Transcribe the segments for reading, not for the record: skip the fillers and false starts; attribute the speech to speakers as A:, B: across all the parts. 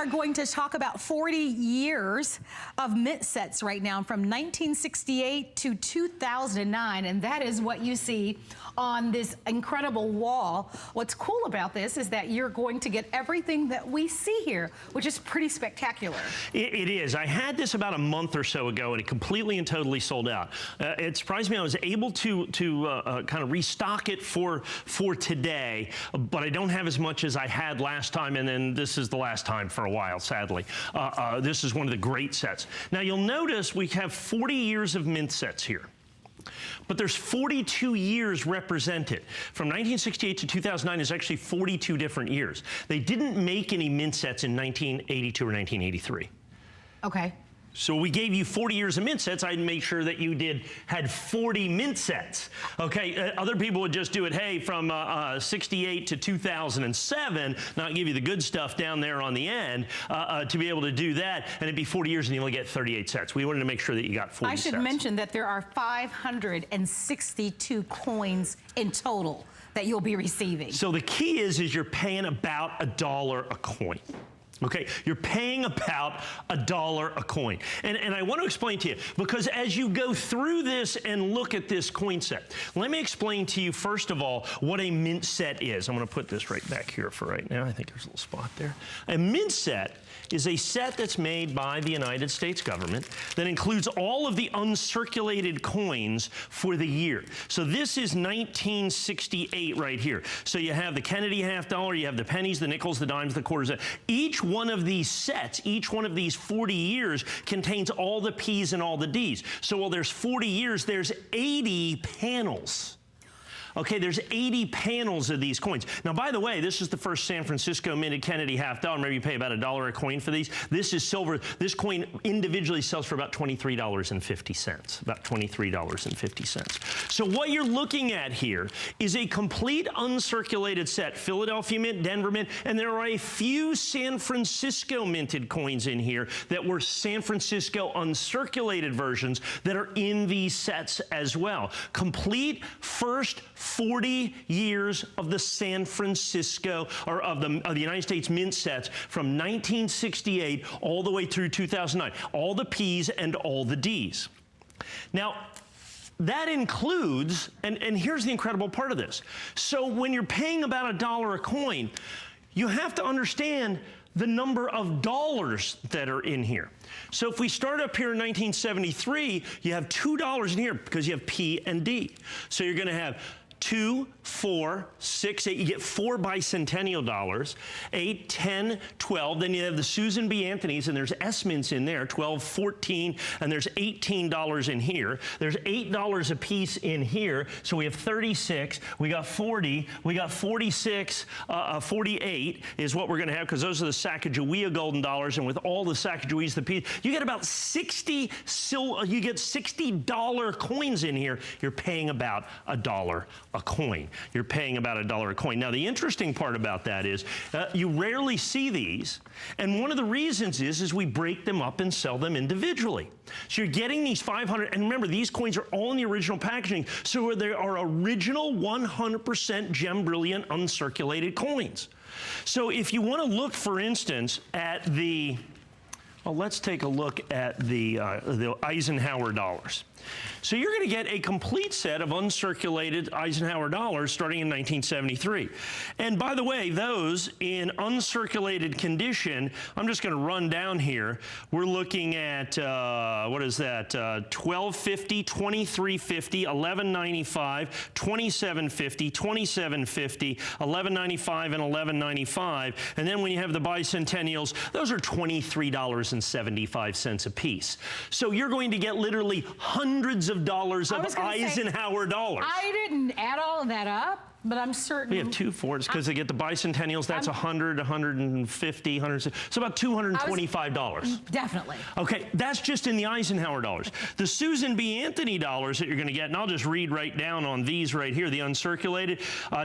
A: are going to talk about 40 years of mint sets right now from 1968 to 2009, and that is what you see on this incredible wall. What's cool about this is that you're going to get everything that we see here, which is pretty spectacular.
B: It is. I had this about a month or so ago, and it completely and totally sold out. It surprised me. I was able to kind of restock it for today, but I don't have as much as I had last time, and then this is the last time for a while, sadly. This is one of the great sets. Now, you'll notice we have 40 years of mint sets here. But there's 42 years represented. From 1968 to 2009 is actually 42 different years. They didn't make any mint sets in 1982 or 1983.
A: Okay.
B: So we gave you 40 years of mint sets. I'd make sure that you had 40 mint sets. Okay, other people would just do it, hey, from 68 to 2007, not give you the good stuff down there on the end, to be able to do that, and it'd be 40 years and you only get 38 sets. We wanted to make sure that you got 40 sets.
A: I should mention that there are 562 coins in total that you'll be receiving.
B: So the key is you're paying about $1 a coin. Okay, you're paying about $1 a coin. And I want to explain to you, because as you go through this and look at this coin set, let me explain to you, first of all, what a mint set is. I'm going to put this right back here for right now. I think there's a little spot there. A mint set is a set that's made by the United States government that includes all of the uncirculated coins for the year. So this is 1968 right here. So you have the Kennedy half dollar, you have the pennies, the nickels, the dimes, the quarters. Each one of these sets, each one of these 40 years contains all the P's and all the D's. So while there's 40 years, there's 80 panels. Okay, there's 80 panels of these coins. Now, by the way, this is the first San Francisco minted Kennedy half dollar. Remember, you pay about $1 a coin for these. This is silver. This coin individually sells for about $23.50. About $23.50. So what you're looking at here is a complete uncirculated set. Philadelphia Mint, Denver Mint, and there are a few San Francisco minted coins in here that were San Francisco uncirculated versions that are in these sets as well. Complete first 40 years of the San Francisco, or of the United States mint sets from 1968 all the way through 2009. All the P's and all the D's. Now, that includes, and here's the incredible part of this. So when you're paying about $1 a coin, you have to understand the number of dollars that are in here. So if we start up here in 1973, you have $2 in here because you have P and D. So you're going to have 2, 4, 6, 8. You get 4 bicentennial dollars, 8, 10, 12. Then you have the Susan B. Anthony's, and there's S mints in there, 12, 14, and there's $18 in here. There's $8 a piece in here, so we have 36. We got 40. We got 46. 48 is what we're going to have, because those are the Sacagawea golden dollars, and with all the Sacagaweas, the piece, you get about 60. You get $60 coins in here. You're paying about $1 a coin. You're paying about $1 a coin. Now, the interesting part about that is you rarely see these, and one of the reasons is we break them up and sell them individually. So you're getting these 500, and remember, these coins are all in the original packaging, so they are original 100% gem brilliant uncirculated coins. So if you want to look, for instance, at the, well, let's take a look at the Eisenhower dollars. So you're going to get a complete set of uncirculated Eisenhower dollars starting in 1973. And by the way, those in uncirculated condition, I'm just going to run down here. We're looking at, what is that, $12.50, $23.50, $11.95, $27.50, $27.50, $11.95, and $11.95. And then when you have the bicentennials, those are $23.75 a piece. So you're going to get literally hundreds of dollars of Eisenhower dollars.
A: I didn't add all of that up, but I'm certain.
B: We have 2 for it because they get the bicentennials. That's 100, 150, 100. So about $225.
A: Definitely.
B: Okay, that's just in the Eisenhower dollars. The Susan B. Anthony dollars that you're going to get, and I'll just read right down on these right here, the uncirculated,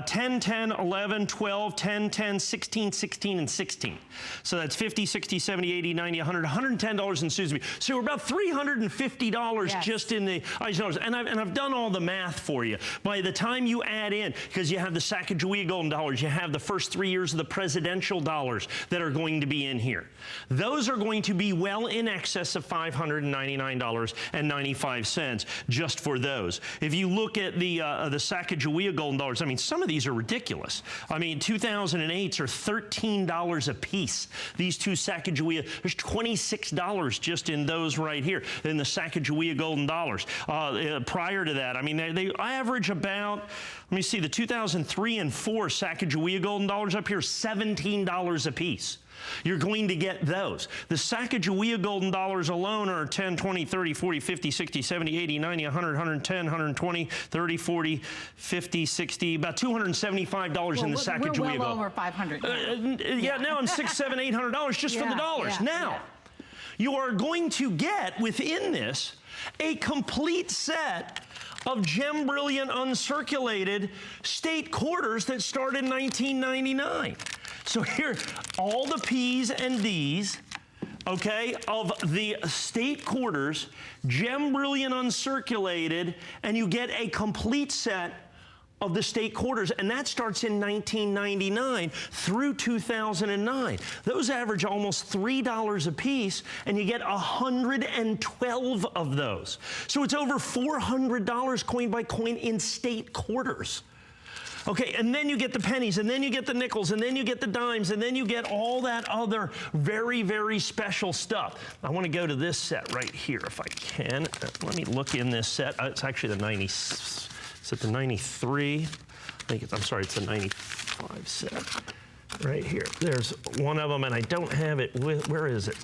B: 10, 10, 11, 12, 10, 10, 16, 16, and 16. So that's 50, 60, 70, 80, 90, 100, $110 in Susan B. So we're about $350 just in the Eisenhower. And I've done all the math for you. By the time you add in, because you have the Sacagawea golden dollars, you have the first 3 years of the presidential dollars that are going to be in here. Those are going to be well in excess of $599.95 just for those. If you look at the Sacagawea golden dollars, I mean, some of these are ridiculous. I mean, 2008s are $13 a piece. These two Sacagawea, there's $26 just in those right here, in the Sacagawea golden dollars. Prior to that, I mean, they average about, let me see, the 2003 and 4 Sacagawea golden dollars up here, $17 a piece. You're going to get those. The Sacagawea golden dollars alone are 10, 20, 30, 40, 50, 60, 70, 80, 90, 100, 110, 120, 30, 40, 50, 60, about $275 in the Sacagawea gold.
A: We're well over 500 now.
B: Yeah, now I'm $600, $700, $800 just for the dollars. Now, you are going to get within this a complete set of gem brilliant uncirculated state quarters that started in 1999. So here, all the P's and D's, okay, of the state quarters, gem brilliant uncirculated, and you get a complete set of the state quarters, and that starts in 1999 through 2009. Those average almost $3 a piece, and you get 112 of those. So it's over $400 coin by coin in state quarters. Okay, and then you get the pennies, and then you get the nickels, and then you get the dimes, and then you get all that other very, very special stuff. I want to go to this set right here if I can. Let me look in this set. It's actually the 90, is it the 93? I think it's, I'm sorry, it's the 95 set. Right here. There's one of them, and I don't have it with, where is it?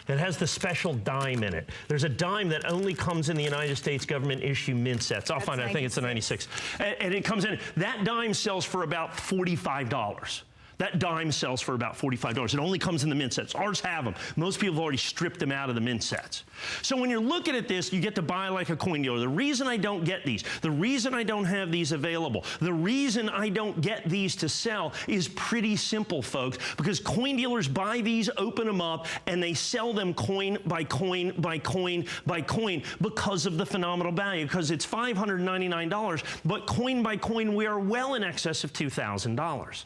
B: It has the special dime in it. There's a dime that only comes in the United States government issue mint sets. I'll find it. I think it's a 96. And it comes in, that dime sells for about $45. That dime sells for about $45. It only comes in the mint sets. Ours have them. Most people have already stripped them out of the mint sets. So when you're looking at this, you get to buy like a coin dealer. The reason I don't get these, the reason I don't have these available, the reason I don't get these to sell is pretty simple, folks, because coin dealers buy these, open them up, and they sell them coin by coin by coin by coin because of the phenomenal value, because it's $599, but coin by coin, we are well in excess of $2,000.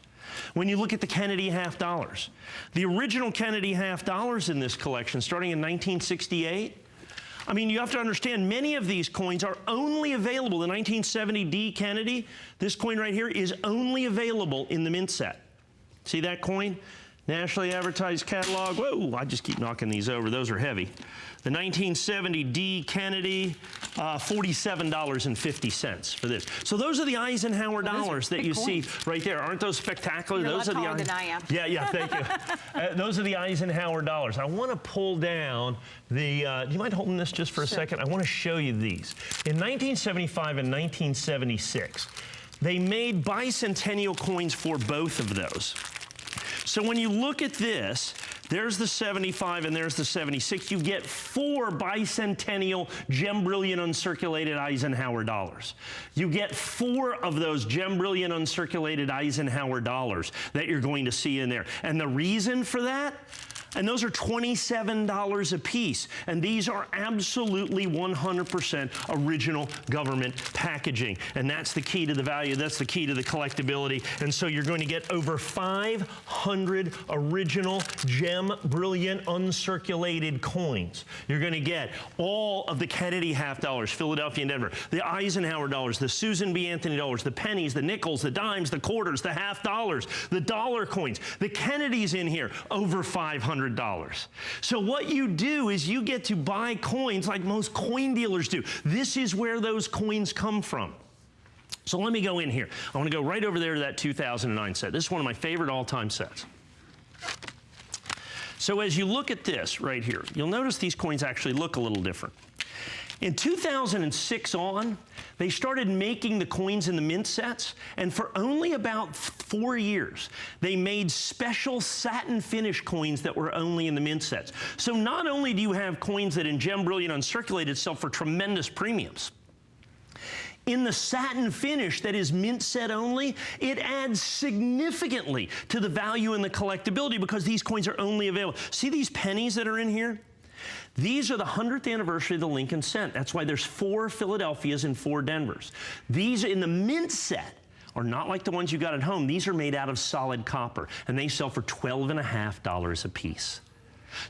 B: When you look at the Kennedy half dollars, the original Kennedy half dollars in this collection, starting in 1968, I mean, you have to understand, many of these coins are only available. The 1970 D Kennedy, this coin right here, is only available in the mint set. See that coin? Nationally advertised catalog. Whoa, I just keep knocking these over. Those are heavy. The 1970 D Kennedy, $47.50 for this. So those are the Eisenhower dollars that you see right there. Aren't those spectacular?
A: You're
B: those
A: a lot
B: are
A: taller than I am.
B: Yeah, thank you. Those are the Eisenhower dollars. I want to pull down the, do you mind holding this just for a second? I want to show you these. In 1975 and 1976, they made bicentennial coins for both of those. So when you look at this, there's the 75 and there's the 76. You get 4 bicentennial gem brilliant uncirculated Eisenhower dollars. You get 4 of those gem brilliant uncirculated Eisenhower dollars that you're going to see in there. And the reason for that? And those are $27 a piece. And these are absolutely 100% original government packaging. And that's the key to the value. That's the key to the collectability. And so you're going to get over 500 original gem brilliant uncirculated coins. You're going to get all of the Kennedy half dollars, Philadelphia and Denver, the Eisenhower dollars, the Susan B. Anthony dollars, the pennies, the nickels, the dimes, the quarters, the half dollars, the dollar coins, the Kennedys in here, over $500. So what you do is you get to buy coins like most coin dealers do. This is where those coins come from. So let me go in here. I want to go right over there to that 2009 set. This is one of my favorite all-time sets. So as you look at this right here, you'll notice these coins actually look a little different. In 2006 on, they started making the coins in the mint sets, and for only about 4 years, they made special satin finish coins that were only in the mint sets. So not only do you have coins that in gem brilliant uncirculated sell for tremendous premiums, in the satin finish that is mint set only, it adds significantly to the value and the collectability because these coins are only available. See these pennies that are in here? These are the 100th anniversary of the Lincoln cent. That's why there's 4 Philadelphias and 4 Denvers. These in the mint set are not like the ones you got at home. These are made out of solid copper, and they sell for $12.50 a piece.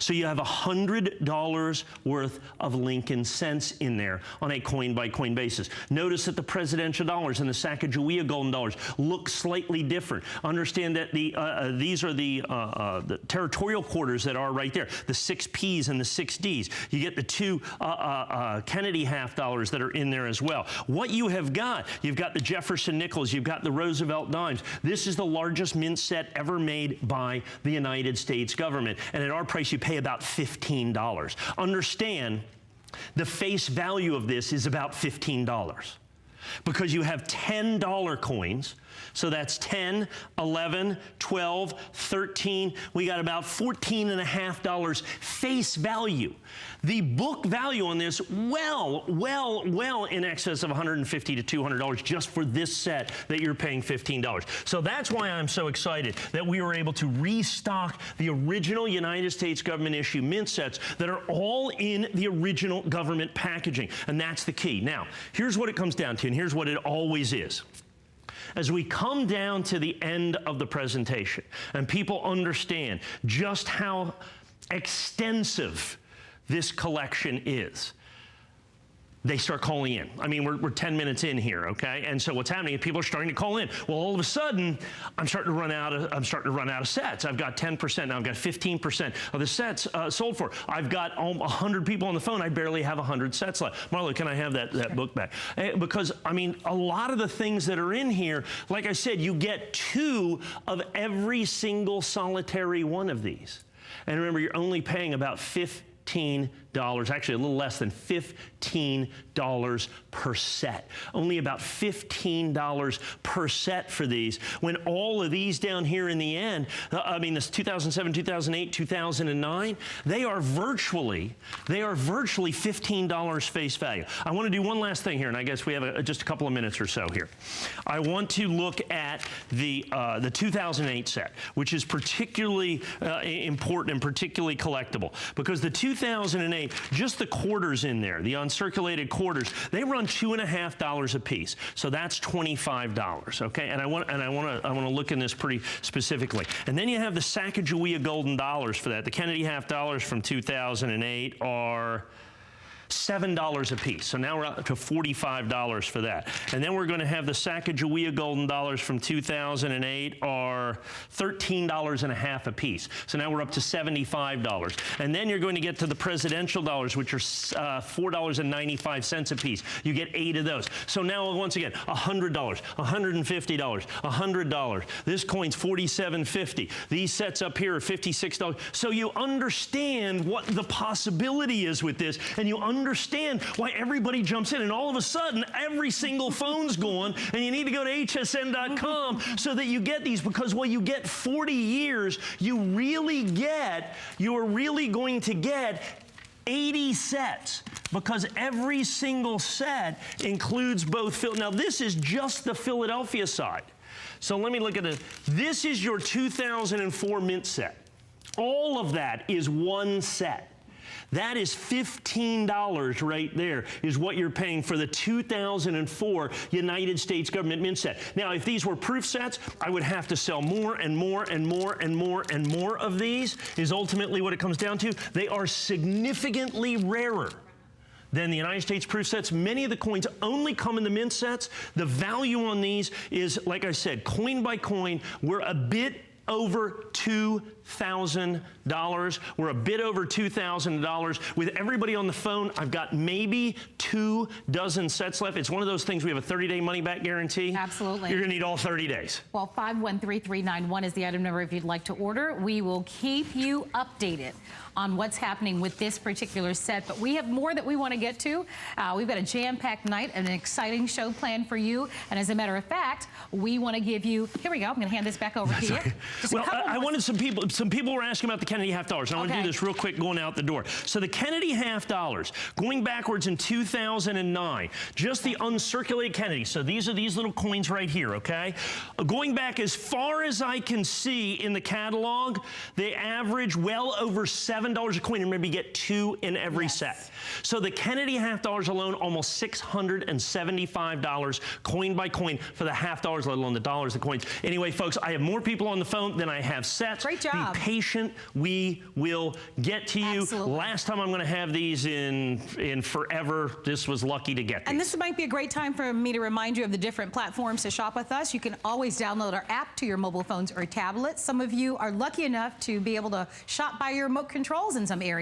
B: So you have $100 worth of Lincoln cents in there on a coin-by-coin basis. Notice that the presidential dollars and the Sacagawea golden dollars look slightly different. Understand that these are the territorial quarters that are right there, the 6 Ps and the 6 Ds. You get the 2 Kennedy half dollars that are in there as well. What you have got, you've got the Jefferson nickels, you've got the Roosevelt dimes. This is the largest mint set ever made by the United States government. And at our price, you pay about $15. Understand, the face value of this is about $15 because you have $10 coins. So that's 10, 11, 12, 13. We got about $14.50 face value. The book value on this, well in excess of $150 to $200 just for this set that you're paying $15. So that's why I'm so excited that we were able to restock the original United States government issue mint sets that are all in the original government packaging. And that's the key. Now, here's what it comes down to, and here's what it always is. As we come down to the end of the presentation and people understand just how extensive this collection is, they start calling in. I mean, we're 10 minutes in here, okay? And so what's happening is people are starting to call in. Well, all of a sudden, I'm starting to run out of sets. I've got 10% now. I've got 15% of the sets sold for. I've got 100 people on the phone. I barely have 100 sets left. Marlo, can I have that book back? Because, I mean, a lot of the things that are in here, like I said, you get 2 of every single solitary one of these. And remember, you're only paying about $15, actually a little less than $15 per set. Only about $15 per set for these. When all of these down here in the end, I mean, this 2007, 2008, 2009, they are virtually $15 face value. I want to do one last thing here, and I guess we have just a couple of minutes or so here. I want to look at the 2008 set, which is particularly important and particularly collectible, because the 2008, just the quarters in there, the uncirculated quarters, they run $2.50 a piece. So that's $25, okay? And I want to look in this pretty specifically. And then you have the Sacagawea golden dollars for that. The Kennedy half dollars from 2008 are $7 a piece. So now we're up to $45 for that. And then we're going to have the Sacagawea golden dollars from 2008 are $13.50 a piece. So now we're up to $75. And then you're going to get to the presidential dollars, which are $4.95 a piece. You get 8 of those. So now, once again, $100, $150, $100. This coin's $47.50. These sets up here are $56. So you understand what the possibility is with this, and you understand why everybody jumps in, and all of a sudden every single phone's going, and you need to go to hsn.com so that you get these, because while you get 40 years, you are really going to get 80 sets, because every single set includes both. Now this is just the Philadelphia side. So let me look at this. This is your 2004 mint set. All of that is one set. That is $15 right there, is what you're paying for the 2004 United States government mint set. Now, if these were proof sets, I would have to sell more and more and more and more and more of these, is ultimately what it comes down to. They are significantly rarer than the United States proof sets. Many of the coins only come in the mint sets. The value on these is, like I said, coin by coin. We're a bit over $2,000. We're a bit over $2,000. With everybody on the phone, I've got maybe 2 dozen sets left. It's one of those things, we have a 30-day money-back guarantee.
A: Absolutely.
B: You're going to need all 30 days.
A: Well, 513391 is the item number if you'd like to order. We will keep you updated on what's happening with this particular set, but we have more that we want to get to. We've got a jam-packed night and an exciting show planned for you. And as a matter of fact, we want to give you, here we go, I'm going to hand this back over to you.
B: Well, I wanted some people some people were asking about the Kennedy half dollars. And I want to do this real quick going out the door. So the Kennedy half dollars, going backwards in 2009, just the uncirculated Kennedy. So these are these little coins right here, okay? Going back as far as I can see in the catalog, they average well over $7 a coin. And remember, you get 2 in every set. So the Kennedy half dollars alone, almost $675 coin by coin for the half dollars, let alone the dollars, the coins. Anyway, folks, I have more people on the phone than I have sets.
A: Great job.
B: Be patient. We will get to you.
A: Absolutely.
B: Last time I'm going to have these in forever. This was lucky to get these.
A: And this might be a great time for me to remind you of the different platforms to shop with us. You can always download our app to your mobile phones or tablets. Some of you are lucky enough to be able to shop by your remote controls in some areas.